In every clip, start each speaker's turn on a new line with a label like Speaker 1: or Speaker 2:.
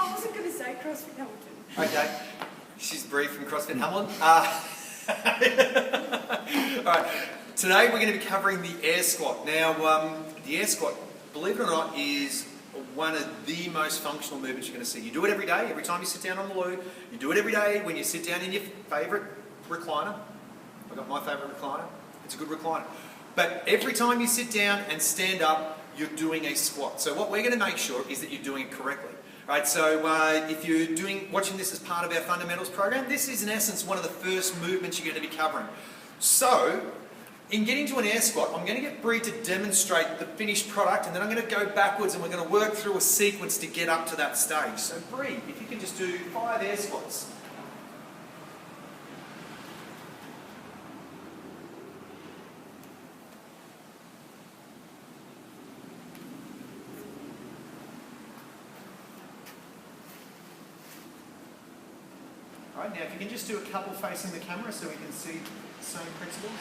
Speaker 1: I wasn't going to say CrossFit Hamilton.
Speaker 2: Okay. She's Bree from CrossFit Hamilton. Alright, today we're going to be covering the air squat. Now, the air squat, believe it or not, is one of the most functional movements you're going to see. You do it every day, every time you sit down on the loo. You do it every day when you sit down in your favourite recliner. I've got my favourite recliner. It's a good recliner. But every time you sit down and stand up, you're doing a squat. So what we're going to make sure is that you're doing it correctly. Right, so if you're watching this as part of our fundamentals program, this is in essence one of the first movements you're going to be covering. So, in getting to an air squat, I'm going to get Bree to demonstrate the finished product, and then I'm going to go backwards and we're going to work through a sequence to get up to that stage. So Bree, if you can just do 5 air squats. Right, now if you can just do a couple facing the camera so we can see the same principles.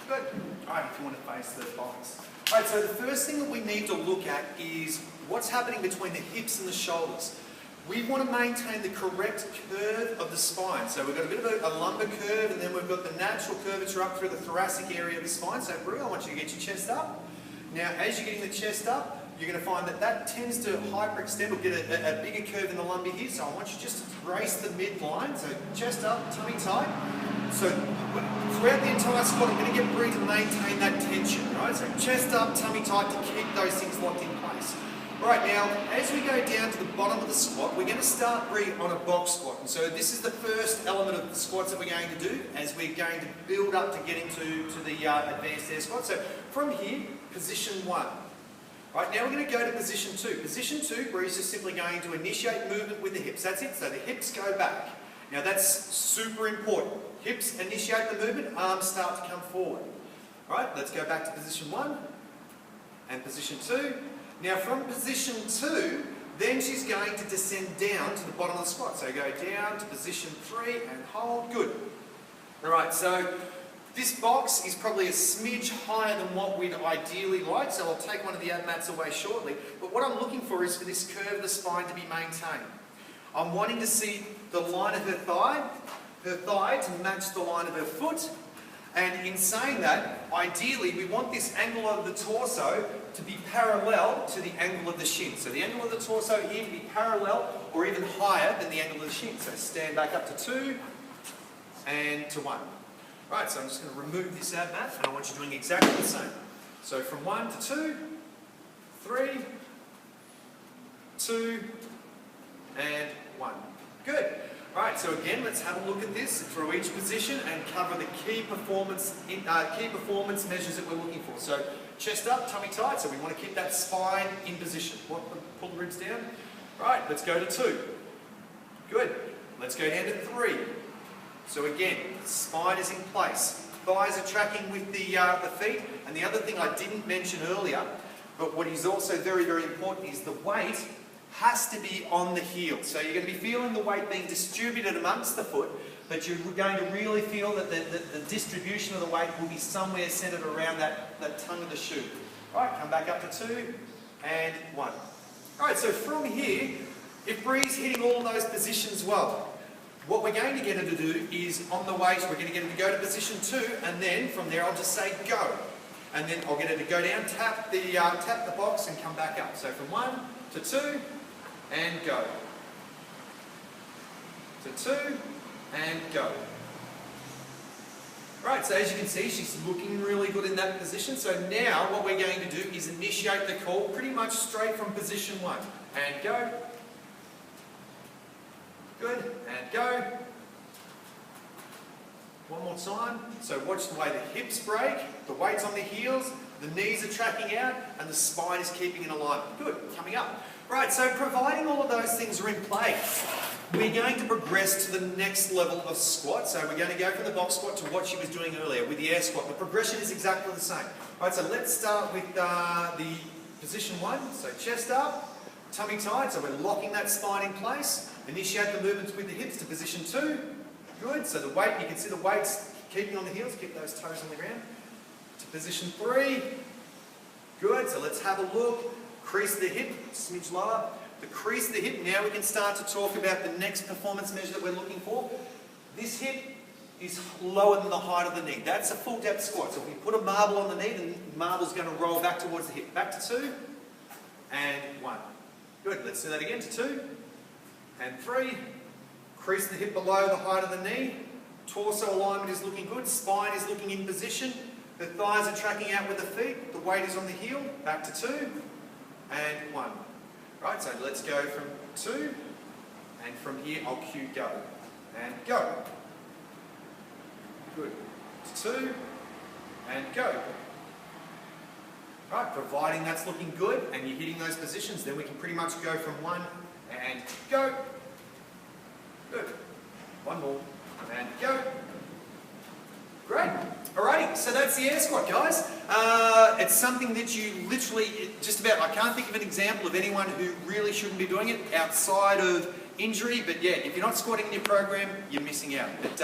Speaker 2: Good. Alright, if you want to face the box. Alright, so the first thing that we need to look at is what's happening between the hips and the shoulders. We want to maintain the correct curve of the spine. So we've got a bit of a lumbar curve, and then we've got the natural curvature up through the thoracic area of the spine. So Bree, I want you to get your chest up. Now, as you're getting the chest up, you're going to find that that tends to hyperextend or get a bigger curve in the lumbar here. So I want you just to brace the midline. So chest up, tummy tight. So throughout the entire squat, I'm going to get Bree to maintain that tension, right? So chest up, tummy tight to keep those things locked in place. All right, now, as we go down to the bottom of the squat, we're going to start, Bree, on a box squat. And so this is the first element of the squats that we're going to do as we're going to build up to getting to the advanced air squat. So from here, position 1. Right, now we're going to go to position 2. Position 2, Bree's just simply going to initiate movement with the hips. That's it, so the hips go back. Now that's super important. Hips initiate the movement, arms start to come forward. All right, let's go back to position 1 and position 2. Now from position 2, then she's going to descend down to the bottom of the squat. So go down to position 3 and hold. Good. All right, so this box is probably a smidge higher than what we'd ideally like, so I'll take one of the ab mats away shortly. But what I'm looking for is for this curve of the spine to be maintained. I'm wanting to see the line of her thigh to match the line of her foot. And in saying that, ideally we want this angle of the torso to be parallel to the angle of the shin. So the angle of the torso here to be parallel or even higher than the angle of the shin. So stand back up to 2 and to 1. Right, so I'm just going to remove this ab mat and I want you doing exactly the same. So from 1 to 2, 3, 2, and 1. Good. Right, so again, let's have a look at this through each position and cover the key performance measures that we're looking for. So chest up, tummy tight, so we want to keep that spine in position. Pull the ribs down. Right, let's go to 2. Good. Let's go down to 3. So again, spine is in place. Thighs are tracking with the feet. And the other thing I didn't mention earlier, but what is also very, very important is the weight has to be on the heel. So you're going to be feeling the weight being distributed amongst the foot, but you're going to really feel that the distribution of the weight will be somewhere centered around that tongue of the shoe. All right, come back up to 2 and 1. All right, so from here, if Bree's hitting all those positions well, what we're going to get her to do is on the weight, we're going to get her to go to position 2, and then from there I'll just say go. And then I'll get her to go down, tap the box and come back up. So from 1 to 2 and go. To 2 and go. Right, so as you can see, she's looking really good in that position. So now what we're going to do is initiate the call pretty much straight from position 1. And go. Good, and go. One more time. So watch the way the hips break, the weight's on the heels, the knees are tracking out, and the spine is keeping in alignment. Good, coming up. Right, so providing all of those things are in place, we're going to progress to the next level of squat. So we're going to go from the box squat to what she was doing earlier with the air squat. The progression is exactly the same. Right, so let's start with the position 1. So chest up, tummy tight, so we're locking that spine in place. Initiate the movements with the hips to position 2. Good, so the weight, you can see the weights keeping on the heels, keep those toes on the ground. Position 3. Good, so let's have a look. Crease the hip, smidge lower. The crease of the hip, now we can start to talk about the next performance measure that we're looking for. This hip is lower than the height of the knee. That's a full depth squat. So if we put a marble on the knee, the marble's going to roll back towards the hip. Back to 2, and 1. Good, let's do that again to 2, and 3. Crease the hip below the height of the knee. Torso alignment is looking good. Spine is looking in position. The thighs are tracking out with the feet. The weight is on the heel. Back to 2, and 1. Right, so let's go from 2, and from here I'll cue go. And go. Good. To 2, and go. Right, providing that's looking good and you're hitting those positions, then we can pretty much go from 1 and go. Good. 1 more, and go. Great. Alrighty, so that's the air squat, guys. It's something that you literally, just about, I can't think of an example of anyone who really shouldn't be doing it outside of injury, but yeah, if you're not squatting in your program, you're missing out. But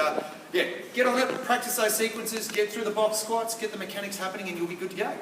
Speaker 2: yeah, get on it, practice those sequences, get through the box squats, get the mechanics happening, and you'll be good to go.